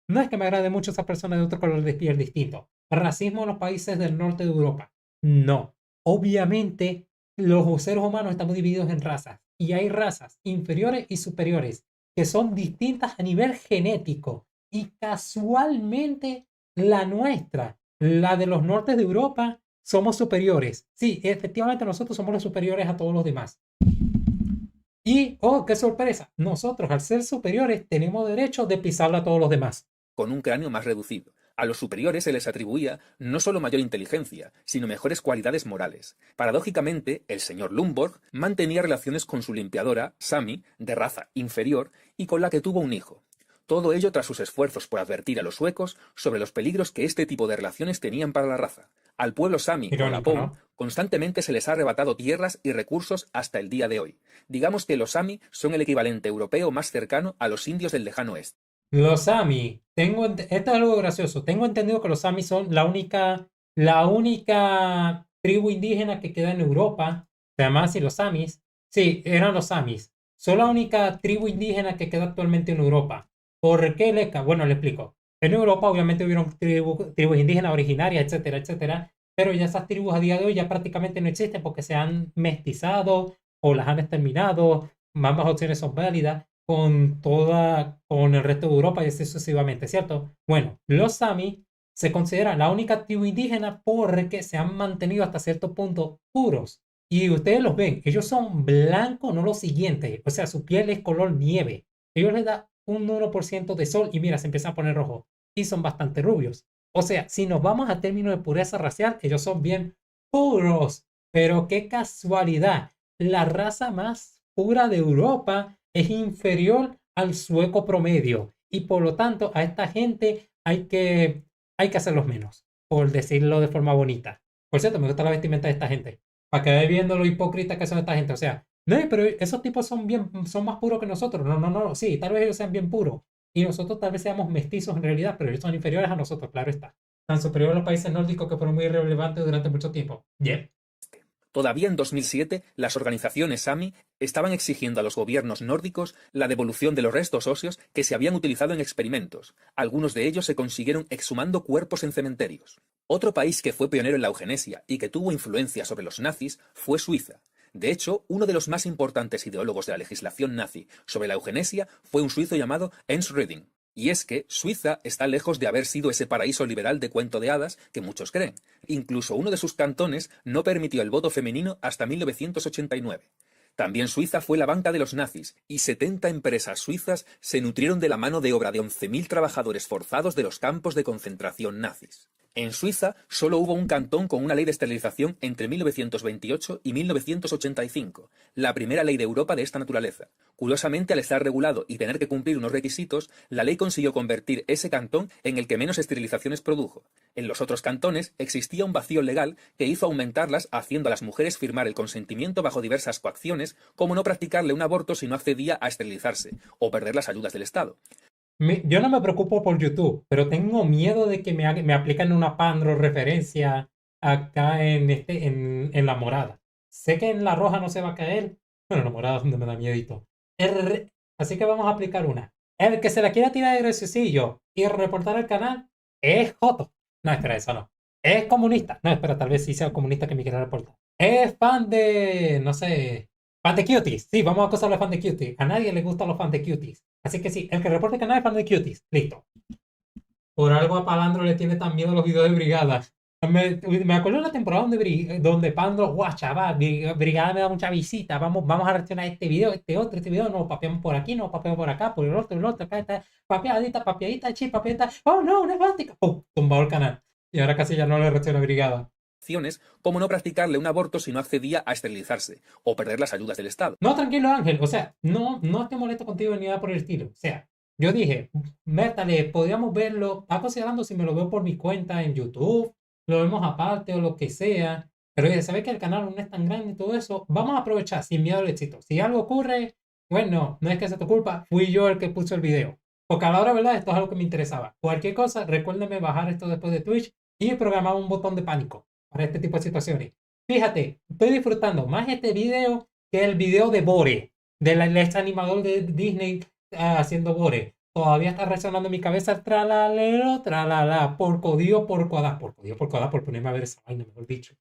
no es que me agrade mucho esa persona de otro color de piel distinto. Racismo en los países del norte de Europa. No. Obviamente, los seres humanos estamos divididos en razas. Y hay razas inferiores y superiores que son distintas a nivel genético. Y casualmente la nuestra, la de los nortes de Europa, somos superiores. Sí, efectivamente nosotros somos los superiores a todos los demás. Y, oh, qué sorpresa, nosotros al ser superiores tenemos derecho de pisarle a todos los demás. Con un cráneo más reducido. A los superiores se les atribuía no solo mayor inteligencia, sino mejores cualidades morales. Paradójicamente, el señor Lundborg mantenía relaciones con su limpiadora, Sami, de raza inferior, y con la que tuvo un hijo. Todo ello tras sus esfuerzos por advertir a los suecos sobre los peligros que este tipo de relaciones tenían para la raza. Al pueblo Sami o Lapón, ¿no? Constantemente se les ha arrebatado tierras y recursos hasta el día de hoy. Digamos que los Sami son el equivalente europeo más cercano a los indios del lejano oeste. Los Sami, esto es algo gracioso, tengo entendido que los Sami son la única tribu indígena que queda en Europa, se llama así los Samis, sí, eran los Samis, son la única tribu indígena que queda actualmente en Europa. ¿Por qué, Leca? Bueno, le explico. En Europa obviamente hubieron tribus indígenas originarias, etcétera, etcétera, pero ya esas tribus a día de hoy ya prácticamente no existen porque se han mestizado o las han exterminado, ambas opciones son válidas, con el resto de Europa y así sucesivamente, ¿cierto? Bueno, los Sami se consideran la única tribu indígena porque se han mantenido hasta cierto punto puros. Y ustedes los ven, ellos son blancos, no lo siguiente, o sea, su piel es color nieve. Ellos les da un 1% de sol y mira, se empiezan a poner rojo. Y son bastante rubios. O sea, si nos vamos a términos de pureza racial, ellos son bien puros. Pero qué casualidad, la raza más pura de Europa es inferior al sueco promedio y por lo tanto a esta gente hay que hacerlos menos, por decirlo de forma bonita. Por cierto, me gusta la vestimenta de esta gente, para que vean viendo lo hipócrita que son esta gente. O sea, no, pero esos tipos son más puros que nosotros. No, sí, tal vez ellos sean bien puros y nosotros tal vez seamos mestizos en realidad, pero ellos son inferiores a nosotros, claro está. Tan superiores a los países nórdicos que fueron muy relevantes durante mucho tiempo. Bien. Todavía en 2007, las organizaciones Sami estaban exigiendo a los gobiernos nórdicos la devolución de los restos óseos que se habían utilizado en experimentos. Algunos de ellos se consiguieron exhumando cuerpos en cementerios. Otro país que fue pionero en la eugenesia y que tuvo influencia sobre los nazis fue Suiza. De hecho, uno de los más importantes ideólogos de la legislación nazi sobre la eugenesia fue un suizo llamado Ernst Röding. Y es que Suiza está lejos de haber sido ese paraíso liberal de cuento de hadas que muchos creen. Incluso uno de sus cantones no permitió el voto femenino hasta 1989. También Suiza fue la banca de los nazis, y 70 empresas suizas se nutrieron de la mano de obra de 11.000 trabajadores forzados de los campos de concentración nazis. En Suiza solo hubo un cantón con una ley de esterilización entre 1928 y 1985, la primera ley de Europa de esta naturaleza. Curiosamente, al estar regulado y tener que cumplir unos requisitos, la ley consiguió convertir ese cantón en el que menos esterilizaciones produjo. En los otros cantones existía un vacío legal que hizo aumentarlas, haciendo a las mujeres firmar el consentimiento bajo diversas coacciones, como no practicarle un aborto si no accedía a esterilizarse, o perder las ayudas del Estado. Yo no me preocupo por YouTube, pero tengo miedo de que me apliquen una pandro referencia acá en la morada. Sé que en la roja no se va a caer. Bueno, la morada es donde me da miedito. Así que vamos a aplicar una. El que se la quiera tirar de graciosillo y reportar al canal es joto. No, espera, eso no. Es comunista. No, espera, tal vez sí sea comunista que me quiera reportar. Es fan de, no sé, fan de Cuties. Sí, vamos a acusarle a fan de Cuties. A nadie le gustan los fans de Cuties. Así que sí, el que reporte el canal es fan de Cuties. Listo. Por algo a Palandro le tiene tan miedo a los videos de Brigada. Me acuerdo de una temporada donde Pandro, guau, chaval, Brigada me da mucha visita, vamos a reaccionar a este video, este video, nos papeamos por aquí, nos papeamos por acá, por el otro, acá está, papeadita, chip, papeadita, oh no, una esvástica, ¡pum! Tumbado el canal. Y ahora casi ya no le reacciona a Brigada. Como no practicarle un aborto si no accedía a esterilizarse o perder las ayudas del Estado. No, tranquilo Ángel, o sea, no estoy molesto contigo ni nada por el estilo, o sea, yo dije, Mértale, podríamos verlo, estaba considerando si me lo veo por mi cuenta en YouTube, lo vemos aparte o lo que sea, pero ya sabes que el canal no es tan grande y todo eso, vamos a aprovechar sin miedo al éxito. Si algo ocurre, bueno, no es que sea tu culpa, fui yo el que puso el video. Porque a la hora, ¿verdad? Esto es algo que me interesaba. Cualquier cosa, recuérdenme bajar esto después de Twitch y programar un botón de pánico para este tipo de situaciones. Fíjate, estoy disfrutando más este video que el video de Bore, del ex animador de Disney haciendo Bore. Todavía está resonando en mi cabeza tralalero, tralala, porcodío, porcoadá, por ponerme a ver esa vaina, mejor dicho.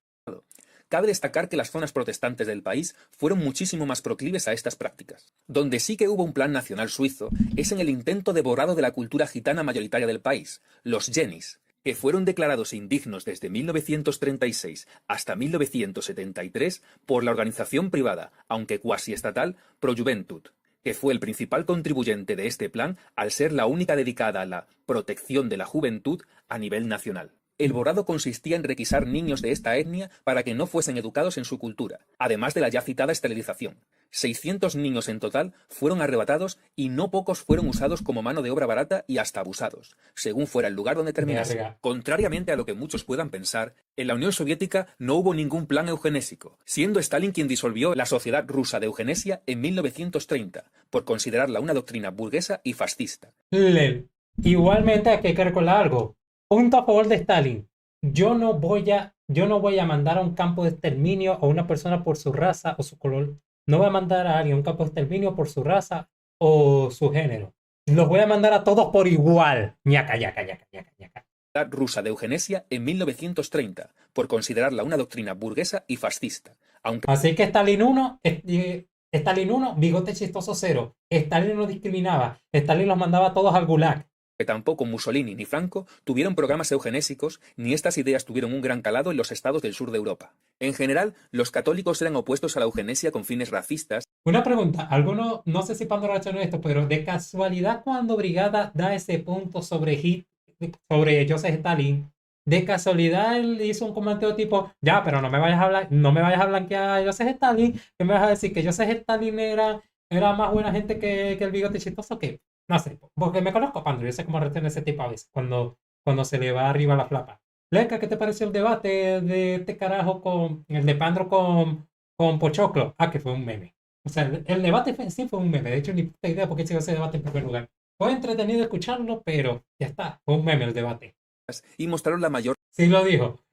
Cabe destacar que las zonas protestantes del país fueron muchísimo más proclives a estas prácticas. Donde sí que hubo un plan nacional suizo es en el intento de borrado de la cultura gitana mayoritaria del país, los Jennies, que fueron declarados indignos desde 1936 hasta 1973 por la organización privada, aunque cuasi estatal, Pro Juventud, que fue el principal contribuyente de este plan al ser la única dedicada a la protección de la juventud a nivel nacional. El borrado consistía en requisar niños de esta etnia para que no fuesen educados en su cultura, además de la ya citada esterilización. 600 niños en total fueron arrebatados y no pocos fueron usados como mano de obra barata y hasta abusados, según fuera el lugar donde terminase. Contrariamente a lo que muchos puedan pensar, en la Unión Soviética no hubo ningún plan eugenésico, siendo Stalin quien disolvió la Sociedad Rusa de Eugenesia en 1930, por considerarla una doctrina burguesa y fascista. Igualmente aquí hay que recordar algo. Punto a favor de Stalin. Yo no voy a mandar a un campo de exterminio a una persona por su raza o su color. No voy a mandar a alguien a un campo de exterminio por su raza o su género. Los voy a mandar a todos por igual. Ñaca. Rusa de Eugenesia en 1930, por considerarla una doctrina burguesa y fascista. Así que Stalin 1, bigote chistoso 0. Stalin no discriminaba. Stalin los mandaba a todos al gulag. Que tampoco Mussolini ni Franco tuvieron programas eugenésicos, ni estas ideas tuvieron un gran calado en los estados del sur de Europa. En general, los católicos eran opuestos a la eugenesia con fines racistas. Una pregunta, alguno, no sé si Pandora reaccionó a esto, pero de casualidad cuando Brigada da ese punto sobre Joseph Stalin, de casualidad él hizo un comentario tipo, ya, pero no me vayas a blanquear a Joseph Stalin, que me vas a decir que Joseph Stalin era más buena gente que el bigote chistoso, que no sé, porque me conozco a Pandro, yo sé cómo reacciona ese tipo a veces, cuando se le va arriba la flapa. Leca, ¿qué te pareció el debate de este carajo el de Pandro con Pochoclo? Que fue un meme. O sea, el debate sí fue un meme, de hecho ni puta idea por qué se hizo ese debate en primer lugar. Fue entretenido escucharlo, pero ya está, fue un meme el debate. Y mostraron la mayor... Sí lo dijo,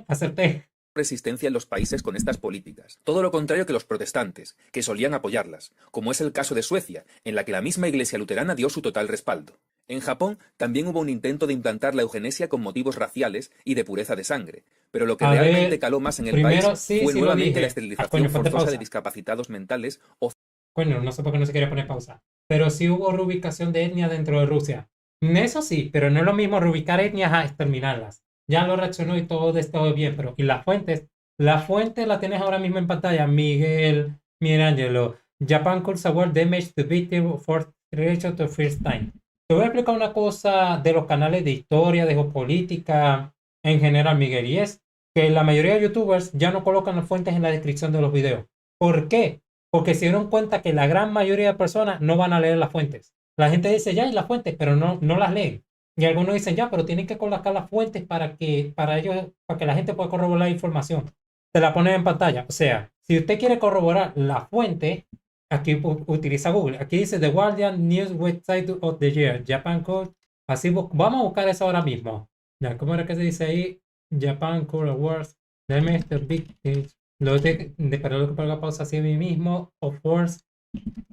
acerté. Resistencia en los países con estas políticas. Todo lo contrario que los protestantes, que solían apoyarlas, como es el caso de Suecia, en la que la misma iglesia luterana dio su total respaldo. En Japón también hubo un intento de implantar la eugenesia con motivos raciales y de pureza de sangre, pero lo que realmente caló más en el país fue nuevamente la esterilización forzosa de discapacitados mentales o... Bueno, no sé por qué no se quiere poner pausa, pero sí hubo reubicación de etnia dentro de Rusia. Eso sí, pero no es lo mismo reubicar etnias a exterminarlas. Ya lo reaccionó y todo esto bien, pero ¿y las fuentes? La fuente la tienes ahora mismo en pantalla. Miguel Mirangelo. Japan calls award damage to victim for relation to first time. Te voy a explicar una cosa de los canales de historia, de geopolítica en general, Miguel, y es que la mayoría de youtubers ya no colocan las fuentes en la descripción de los videos. ¿Por qué? Porque se dieron cuenta que la gran mayoría de personas no van a leer las fuentes. La gente dice ya hay las fuentes, pero no las leen. Y algunos dicen ya, pero tienen que colocar las fuentes para que la gente pueda corroborar la información. Te la ponen en pantalla. O sea, si usted quiere corroborar la fuente, aquí utiliza Google. Aquí dice The Guardian News Website of the Year, Japan Code. Así vamos a buscar eso ahora mismo. Ya, ¿cómo era que se dice ahí? Japan Code Awards. Deme este big page. Pero lo que ponga pausa así a mí mismo. Of course,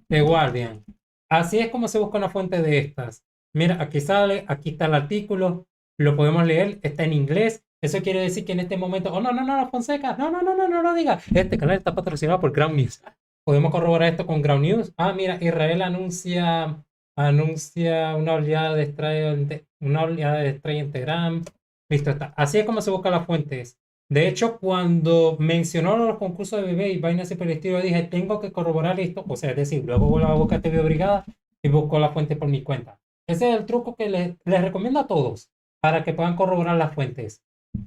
The Guardian. Así es como se busca una fuente de estas. Mira, aquí sale, aquí está el artículo, lo podemos leer, está en inglés. Eso quiere decir que en este momento, oh no, no, no, Fonseca, no, no, no, no, no, no diga. Este canal está patrocinado por Ground News. Podemos corroborar esto con Ground News. Ah, mira, Israel anuncia una oleada de estrella en Teherán. Listo, está. Así es como se buscan las fuentes. De hecho, cuando mencionó los concursos de bebé y vainas y por el estilo, dije, tengo que corroborar esto. O sea, es decir, luego vuelvo a buscar TV Brigada y busco la fuente por mi cuenta. Ese es el truco que les recomiendo a todos para que puedan corroborar las fuentes.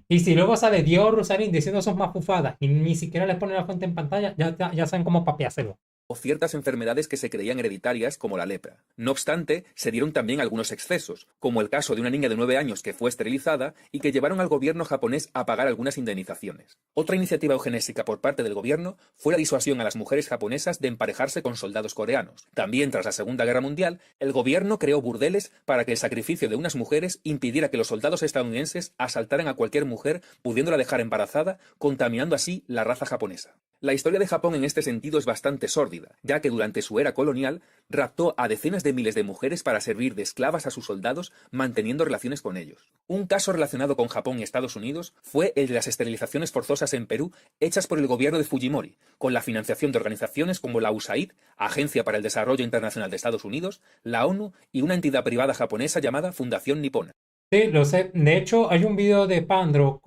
Y si luego sale Diego Rosarín diciendo sus mafufadas y ni siquiera les pone la fuente en pantalla, ya saben cómo papeárselo. O ciertas enfermedades que se creían hereditarias como la lepra. No obstante, se dieron también algunos excesos, como el caso de una niña de 9 años que fue esterilizada y que llevaron al gobierno japonés a pagar algunas indemnizaciones. Otra iniciativa eugenésica por parte del gobierno fue la disuasión a las mujeres japonesas de emparejarse con soldados coreanos. También tras la Segunda Guerra Mundial, el gobierno creó burdeles para que el sacrificio de unas mujeres impidiera que los soldados estadounidenses asaltaran a cualquier mujer, pudiéndola dejar embarazada, contaminando así la raza japonesa. La historia de Japón en este sentido es bastante sórdida, ya que durante su era colonial raptó a decenas de miles de mujeres para servir de esclavas a sus soldados, manteniendo relaciones con ellos. Un caso relacionado con Japón y Estados Unidos fue el de las esterilizaciones forzosas en Perú hechas por el gobierno de Fujimori, con la financiación de organizaciones como la USAID, Agencia para el Desarrollo Internacional de Estados Unidos, la ONU y una entidad privada japonesa llamada Fundación Nipona. Sí, lo sé. De hecho, hay un video de Pandro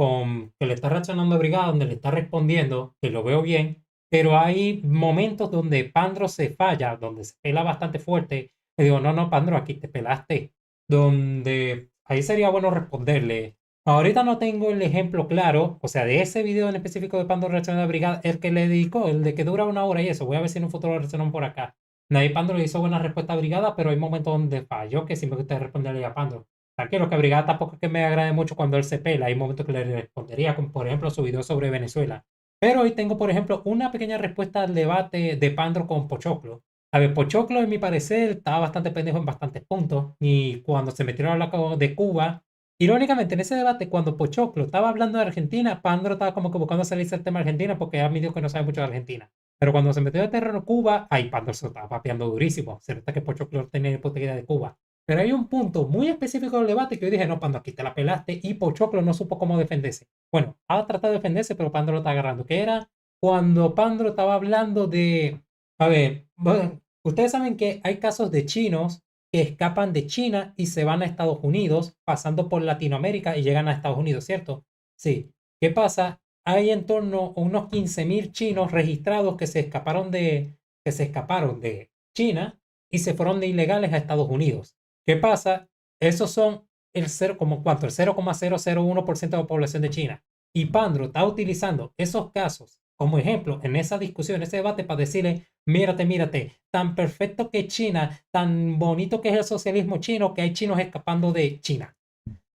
que le está reaccionando a Brigada, donde le está respondiendo, que lo veo bien, pero hay momentos donde Pandro se falla, donde se pela bastante fuerte. Le digo, no, no, Pandro, aquí te pelaste. Donde ahí sería bueno responderle. Ahorita no tengo el ejemplo claro, o sea, de ese video en específico de Pandro reaccionando a Brigada, el que le dedicó, el de que dura 1 hora y eso. Voy a ver si en un futuro lo reaccionan por acá. Nadie Pandro le hizo buena respuesta a Brigada, pero hay momentos donde falló que sí me gustaría responderle a Pandro. Tranquilo, que a Brigada tampoco es que me agrade mucho cuando él se pela. Hay momentos que le respondería, como por ejemplo su video sobre Venezuela. Pero hoy tengo, por ejemplo, una pequeña respuesta al debate de Pandro con Pochoclo. A ver, Pochoclo, en mi parecer, estaba bastante pendejo en bastantes puntos. Y cuando se metieron a hablar de Cuba, irónicamente, en ese debate, cuando Pochoclo estaba hablando de Argentina, Pandro estaba como que buscando salirse del tema de Argentina porque ya me dijo que no sabe mucho de Argentina. Pero cuando se metió de terreno Cuba, ahí Pandro se estaba papeando durísimo. Se nota que Pochoclo tenía puta idea de Cuba. Pero hay un punto muy específico del debate que yo dije, no, Pando, aquí te la pelaste y Pochoclo no supo cómo defenderse. Bueno, ha tratado de defenderse, pero Pandro lo está agarrando. Que era cuando Pandro estaba hablando de... A ver, bueno, ustedes saben que hay casos de chinos que escapan de China y se van a Estados Unidos, pasando por Latinoamérica y llegan a Estados Unidos, ¿cierto? Sí. ¿Qué pasa? Hay en torno a unos 15.000 chinos registrados que se escaparon de China y se fueron de ilegales a Estados Unidos. ¿Qué pasa? Esos son el 0,001% de la población de China. Y Pandro está utilizando esos casos como ejemplo en esa discusión, en ese debate, para decirle, mírate, tan perfecto que China, tan bonito que es el socialismo chino, que hay chinos escapando de China.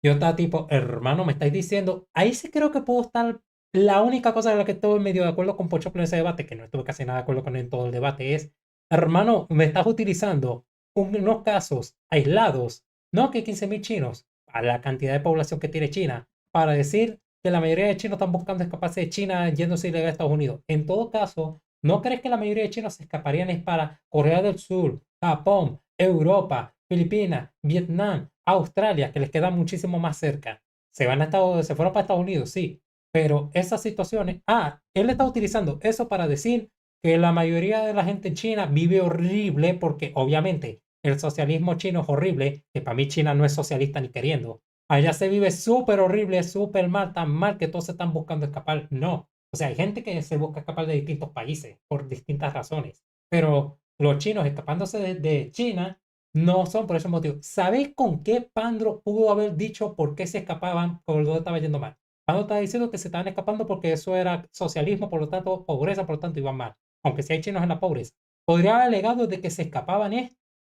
Yo estaba tipo, hermano, me estáis diciendo, ahí sí creo que puedo estar, la única cosa en la que estoy medio de acuerdo con Pochoclo en ese debate, que no estuve casi nada de acuerdo con él en todo el debate, es, hermano, me estás utilizando unos casos aislados, no que 15.000 chinos, a la cantidad de población que tiene China, para decir que la mayoría de chinos están buscando escaparse de China yéndose ilegal a Estados Unidos. En todo caso, ¿no crees que la mayoría de chinos se escaparían es para Corea del Sur, Japón, Europa, Filipinas, Vietnam, Australia, que les queda muchísimo más cerca? Se fueron para Estados Unidos, sí, pero esas situaciones, él está utilizando eso para decir que la mayoría de la gente en China vive horrible porque obviamente el socialismo chino es horrible, que para mí China no es socialista ni queriendo. Allá se vive súper horrible, súper mal, tan mal que todos se están buscando escapar. No. O sea, hay gente que se busca escapar de distintos países por distintas razones. Pero los chinos escapándose de China no son por ese motivo. ¿Sabéis con qué Pandro pudo haber dicho por qué se escapaban, por dónde estaba yendo mal? Pandro estaba diciendo que se estaban escapando porque eso era socialismo, por lo tanto, pobreza, por lo tanto, iban mal. Aunque sí hay chinos en la pobreza. Podría haber alegado de que se escapaban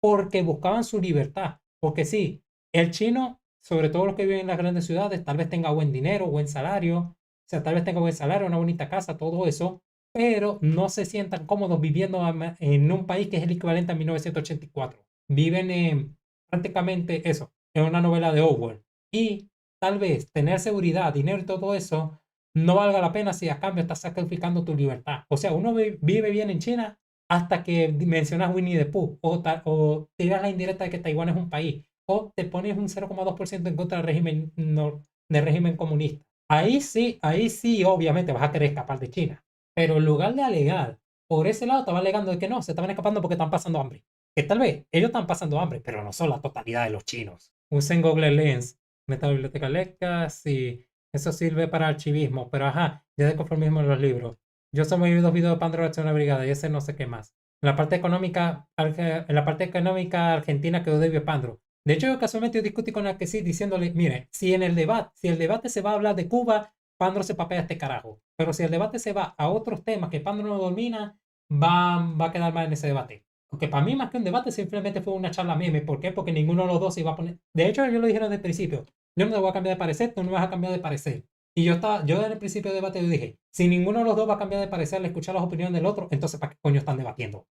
porque buscaban su libertad. Porque sí, el chino, sobre todo los que viven en las grandes ciudades, tal vez tenga buen dinero, buen salario, o sea, tal vez tenga buen salario, una bonita casa, todo eso, pero no se sientan cómodos viviendo en un país que es el equivalente a 1984. Viven prácticamente eso, en una novela de Orwell. Y tal vez tener seguridad, dinero y todo eso no valga la pena si a cambio estás sacrificando tu libertad. O sea, uno vive bien en China hasta que mencionas Winnie the Pooh o tiras la indirecta de que Taiwán es un país o te pones un 0,2% en contra del régimen, del régimen comunista. Ahí sí, obviamente vas a querer escapar de China. Pero en lugar de alegar, por ese lado estaba alegando de que no, se estaban escapando porque están pasando hambre. Que tal vez ellos están pasando hambre, pero no son la totalidad de los chinos. Usen Google Lens, meta biblioteca lecca, sí, eso sirve para archivismo, pero ajá, ya de conformismo en los libros. Yo solo he visto videos de Pandro de una brigada y ese no sé qué más. En la parte económica Argentina quedó débil Pandro. De hecho, yo casualmente discutí con la que sí, diciéndole, mire, si el debate se va a hablar de Cuba, Pandro se papea este carajo. Pero si el debate se va a otros temas que Pandro no domina, va a quedar mal en ese debate. Porque para mí, más que un debate, simplemente fue una charla meme. ¿Por qué? Porque ninguno de los dos se iba a poner. De hecho, ellos lo dijeron desde el principio. Yo no te voy a cambiar de parecer, tú no me vas a cambiar de parecer. Y yo en el principio del debate yo dije, si ninguno de los dos va a cambiar de parecer al escuchar las opiniones del otro, entonces ¿para qué coño están debatiendo?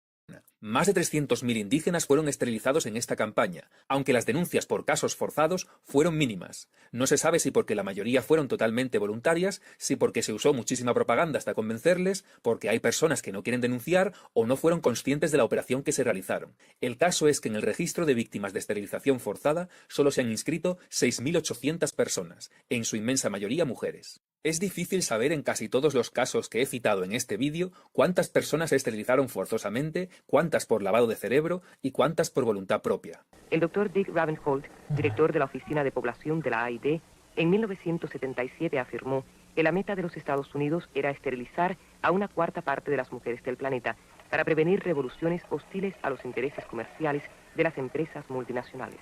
Más de 300.000 indígenas fueron esterilizados en esta campaña, aunque las denuncias por casos forzados fueron mínimas. No se sabe si porque la mayoría fueron totalmente voluntarias, si porque se usó muchísima propaganda hasta convencerles, porque hay personas que no quieren denunciar o no fueron conscientes de la operación que se realizaron. El caso es que en el registro de víctimas de esterilización forzada solo se han inscrito 6.800 personas, en su inmensa mayoría mujeres. Es difícil saber en casi todos los casos que he citado en este vídeo cuántas personas se esterilizaron forzosamente, cuántas por lavado de cerebro y cuántas por voluntad propia. El doctor Dick Ravenholt, director de la Oficina de Población de la AID, en 1977 afirmó que la meta de los Estados Unidos era esterilizar a una cuarta parte de las mujeres del planeta para prevenir revoluciones hostiles a los intereses comerciales de las empresas multinacionales.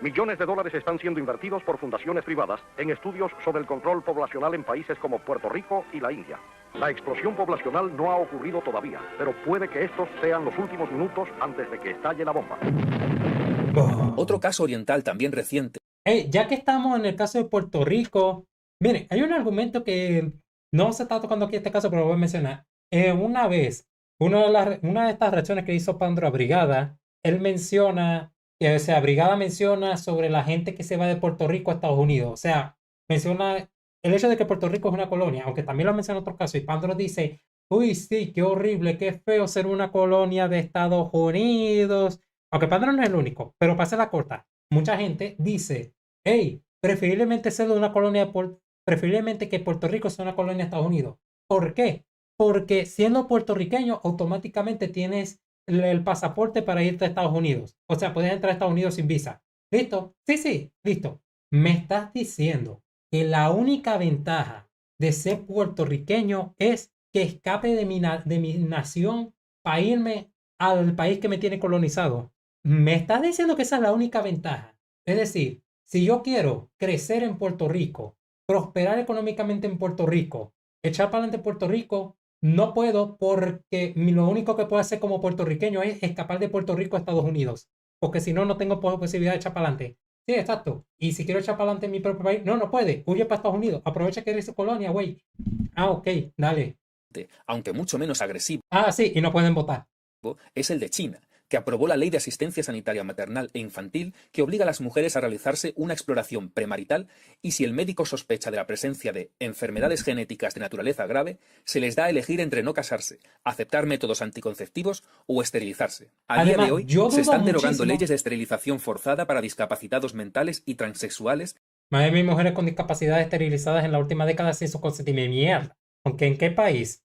Millones de dólares están siendo invertidos por fundaciones privadas en estudios sobre el control poblacional en países como Puerto Rico y la India. La explosión poblacional no ha ocurrido todavía, pero puede que estos sean los últimos minutos antes de que estalle la bomba. Otro caso oriental también reciente. Ya que estamos en el caso de Puerto Rico, miren, hay un argumento que no se está tocando aquí en este caso, pero lo voy a mencionar. Una vez, una de estas reacciones que hizo Pandro a Brigada, él menciona, o sea, Brigada menciona sobre la gente que se va de Puerto Rico a Estados Unidos. O sea, menciona el hecho de que Puerto Rico es una colonia, aunque también lo menciona en otros casos, y Pandro dice, uy, sí, qué horrible, qué feo ser una colonia de Estados Unidos. Aunque Pandro no es el único, pero para hacer la corta, mucha gente dice, hey, preferiblemente ser de una colonia, preferiblemente que Puerto Rico sea una colonia de Estados Unidos. ¿Por qué? Porque siendo puertorriqueño, automáticamente tienes el pasaporte para irte a Estados Unidos. O sea, puedes entrar a Estados Unidos sin visa. ¿Listo? Sí, listo. Me estás diciendo que la única ventaja de ser puertorriqueño es que escape de mi nación para irme al país que me tiene colonizado. Me estás diciendo que esa es la única ventaja. Es decir, si yo quiero crecer en Puerto Rico, prosperar económicamente en Puerto Rico, echar para adelante en Puerto Rico, no puedo porque lo único que puedo hacer como puertorriqueño es escapar de Puerto Rico a Estados Unidos. Porque si no, no tengo posibilidad de echar para adelante. Sí, exacto. Y si quiero echar para adelante en mi propio país, no puede. Huye para Estados Unidos. Aprovecha que eres su colonia, güey. Ah, ok, dale. Aunque mucho menos agresivo. Ah, sí, y no pueden votar. Es el de China, que aprobó la Ley de Asistencia Sanitaria Maternal e Infantil que obliga a las mujeres a realizarse una exploración premarital y si el médico sospecha de la presencia de enfermedades genéticas de naturaleza grave, se les da a elegir entre no casarse, aceptar métodos anticonceptivos o esterilizarse. A día de hoy se están derogando leyes de esterilización forzada para discapacitados mentales y transexuales. Más de 1000 mujeres con discapacidad esterilizadas en la última década sin su consentimiento. Mierda. ¿Aunque en qué país?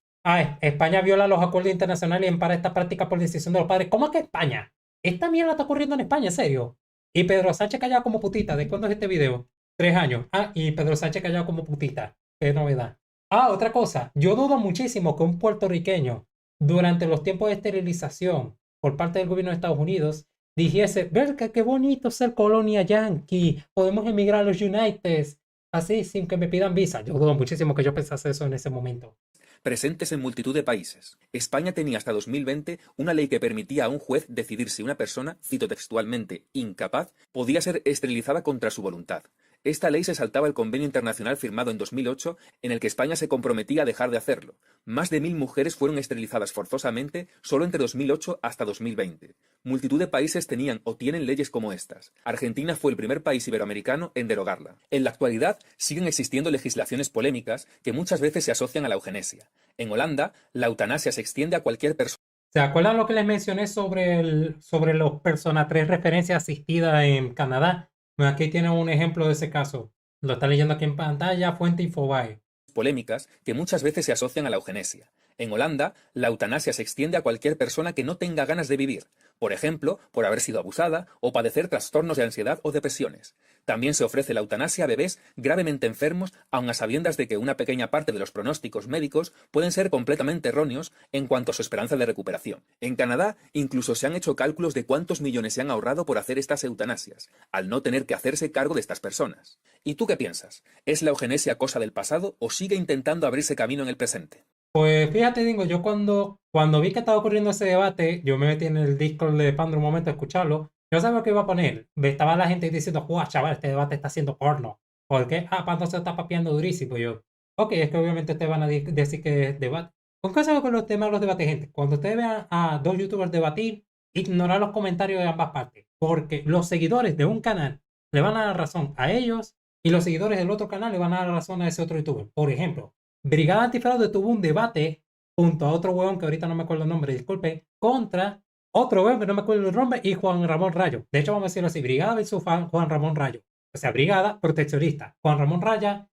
España viola los acuerdos internacionales y ampara esta práctica por decisión de los padres. ¿Cómo que España? Esta mierda está ocurriendo en España, ¿en serio? Y Pedro Sánchez callado como putita. ¿De cuándo es este video? 3 años. Y Pedro Sánchez callado como putita. Qué novedad. Otra cosa. Yo dudo muchísimo que un puertorriqueño, durante los tiempos de esterilización por parte del gobierno de Estados Unidos, dijese, verga, qué bonito ser colonia yankee. Podemos emigrar a los United. Así, sin que me pidan visa. Yo dudo muchísimo que yo pensase eso en ese momento. Presentes en multitud de países. España tenía hasta 2020 una ley que permitía a un juez decidir si una persona, cito textualmente, incapaz, podía ser esterilizada contra su voluntad. Esta ley se saltaba el convenio internacional firmado en 2008 en el que España se comprometía a dejar de hacerlo. Más de 1000 mujeres fueron esterilizadas forzosamente solo entre 2008 hasta 2020. Multitud de países tenían o tienen leyes como estas. Argentina fue el primer país iberoamericano en derogarla. En la actualidad siguen existiendo legislaciones polémicas que muchas veces se asocian a la eugenesia. En Holanda, la eutanasia se extiende a cualquier persona ¿Se acuerdan lo que les mencioné sobre los Persona 3 referencia asistida en Canadá? Bueno, aquí tienen un ejemplo de ese caso. Lo está leyendo aquí en pantalla, fuente Infobae. Polémicas que muchas veces se asocian a la eugenesia. En Holanda, la eutanasia se extiende a cualquier persona que no tenga ganas de vivir, por ejemplo, por haber sido abusada o padecer trastornos de ansiedad o depresiones. También se ofrece la eutanasia a bebés gravemente enfermos, aun a sabiendas de que una pequeña parte de los pronósticos médicos pueden ser completamente erróneos en cuanto a su esperanza de recuperación. En Canadá, incluso se han hecho cálculos de cuántos millones se han ahorrado por hacer estas eutanasias, al no tener que hacerse cargo de estas personas. ¿Y tú qué piensas? ¿Es la eugenesia cosa del pasado o sigue intentando abrirse camino en el presente? Pues fíjate, Dingo, yo cuando vi que estaba ocurriendo ese debate, yo me metí en el Discord de Pandro un momento a escucharlo. Yo sabía lo que iba a poner. Estaba la gente diciendo, ¡guau, chaval, este debate está haciendo porno! ¿Por qué? Ah, Pandro se está papeando durísimo. Y yo, ok, es que obviamente te van a decir que es debate. ¿Con qué sabe con los temas de los debates, gente? Cuando ustedes vean a dos youtubers debatir, ignorar los comentarios de ambas partes. Porque los seguidores de un canal le van a dar razón a ellos y los seguidores del otro canal le van a dar razón a ese otro youtuber. Por ejemplo, Brigada Antifraude tuvo un debate junto a otro hueón que ahorita no me acuerdo el nombre, disculpe, contra otro hueón que no me acuerdo el nombre y Juan Ramón Rayo. De hecho, vamos a decirlo así, Brigada versus Juan Ramón Rayo. O sea, Brigada proteccionista. Juan Ramón Raya,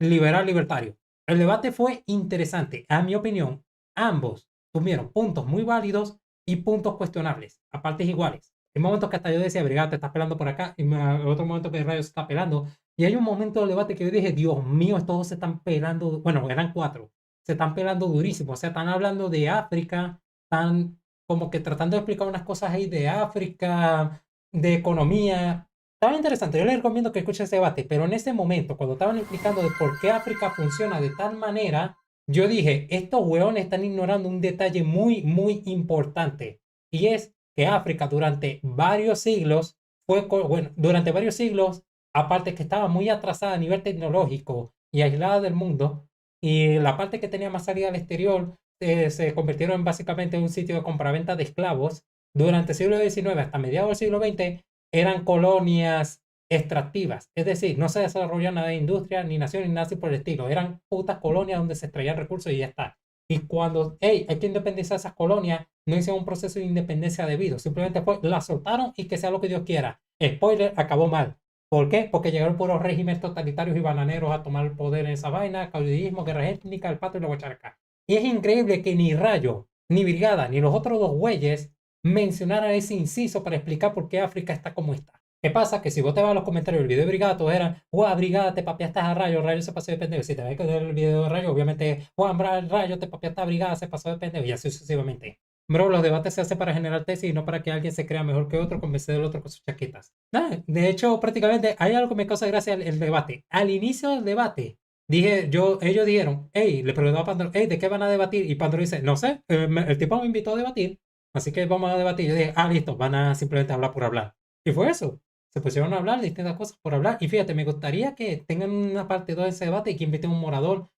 liberal libertario. El debate fue interesante. A mi opinión, ambos tuvieron puntos muy válidos y puntos cuestionables, a partes iguales. Hay momentos que hasta yo decía, Brigada, te estás pelando por acá, y en otro momento que Rayo se está pelando. Y hay un momento del debate que yo dije, Dios mío, estos dos se están pelando, bueno, eran 4, se están pelando durísimo, o sea, están hablando de África, están como que tratando de explicar unas cosas ahí de África, de economía. Estaba interesante, yo les recomiendo que escuchen ese debate, pero en ese momento, cuando estaban explicando de por qué África funciona de tal manera, yo dije, estos hueones están ignorando un detalle muy, muy importante, y es que África durante varios siglos durante varios siglos, aparte que estaba muy atrasada a nivel tecnológico y aislada del mundo, y la parte que tenía más salida al exterior se convirtieron básicamente en un sitio de compraventa de esclavos. Durante el siglo XIX hasta mediados del siglo XX eran colonias extractivas, es decir, no se desarrolló nada de industria, ni nación, ni nada así por el estilo, eran putas colonias donde se extraían recursos y ya está. Y cuando hay que independizar esas colonias, no hicieron un proceso de independencia debido, simplemente fue, la soltaron y que sea lo que Dios quiera. Spoiler, acabó mal. ¿Por qué? Porque llegaron puros regímenes totalitarios y bananeros a tomar el poder en esa vaina, caudillismo, guerra étnica, el pato y la guacharca. Y es increíble que ni Rayo, ni Brigada, ni los otros dos güeyes mencionaran ese inciso para explicar por qué África está como está. ¿Qué pasa? Que si vos te vas a los comentarios del video de Brigada, todos eran, ¡guau, Brigada, te papeaste a Rayo, Rayo se pasó de pendejo! Si te ves que el video de Rayo, obviamente, ¡guau, Rayo, te papeaste a Brigada, se pasó de pendejo! Y así sucesivamente. Bro, los debates se hacen para generar tesis y no para que alguien se crea mejor que otro, convencer del otro con sus chaquetas. Nada, de hecho, prácticamente hay algo que me causa gracia el debate. Al inicio del debate, ellos dijeron, hey, le preguntaba a Pandro, hey, ¿de qué van a debatir? Y Pandro dice, no sé, el tipo me invitó a debatir, así que vamos a debatir. Yo dije, listo, van a simplemente hablar por hablar. Y fue eso. Se pusieron a hablar de distintas cosas por hablar. Y fíjate, me gustaría que tengan una parte 2 de ese debate y que inviten un moderador.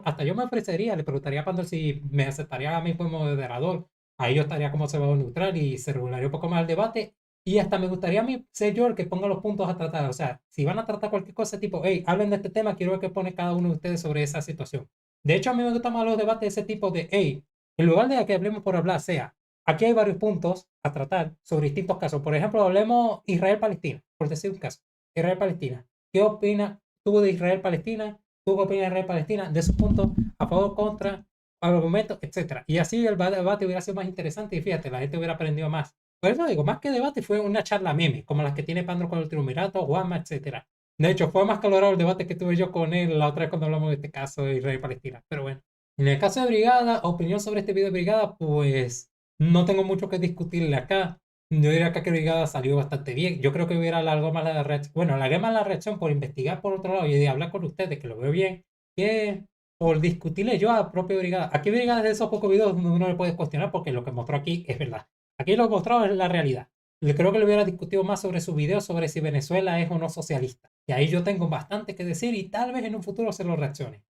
Hasta yo me ofrecería, le preguntaría a Pandro si me aceptaría a mí como moderador. Ahí yo estaría como observador neutral y se regularía un poco más el debate. Y hasta me gustaría a mí ser yo el que ponga los puntos a tratar. O sea, si van a tratar cualquier cosa tipo, hey, hablen de este tema, quiero ver qué pone cada uno de ustedes sobre esa situación. De hecho, a mí me gustan más los debates de ese tipo de, hey, en lugar de que hablemos por hablar, sea, aquí hay varios puntos a tratar sobre distintos casos. Por ejemplo, hablemos Israel-Palestina, por decir un caso. Israel-Palestina. ¿Qué opina tú de Israel-Palestina? ¿Tú qué opinas de Israel-Palestina? De sus puntos, a favor, contra, argumentos, etcétera. Y así el debate hubiera sido más interesante y fíjate, la gente hubiera aprendido más. Por eso digo, más que debate fue una charla meme, como las que tiene Pandro con el Triunvirato, Juanma, etcétera. De hecho, fue más calorado el debate que tuve yo con él la otra vez cuando hablamos de este caso de Israel y Palestina. Pero bueno, en el caso de Brigada, opinión sobre este video de Brigada, pues no tengo mucho que discutirle acá. Yo diría que Brigada salió bastante bien. Yo creo que hubiera alargado más la reacción. Bueno, alargué más la reacción por investigar por otro lado y de hablar con ustedes, que lo veo bien, que por discutirle yo a propia Brigada. Aquí Brigada es de esos pocos videos donde uno le puede cuestionar porque lo que mostró aquí es verdad. Aquí lo mostrado es la realidad. Le creo que le hubiera discutido más sobre su video sobre si Venezuela es o no socialista. Y ahí yo tengo bastante que decir y tal vez en un futuro se lo reaccione.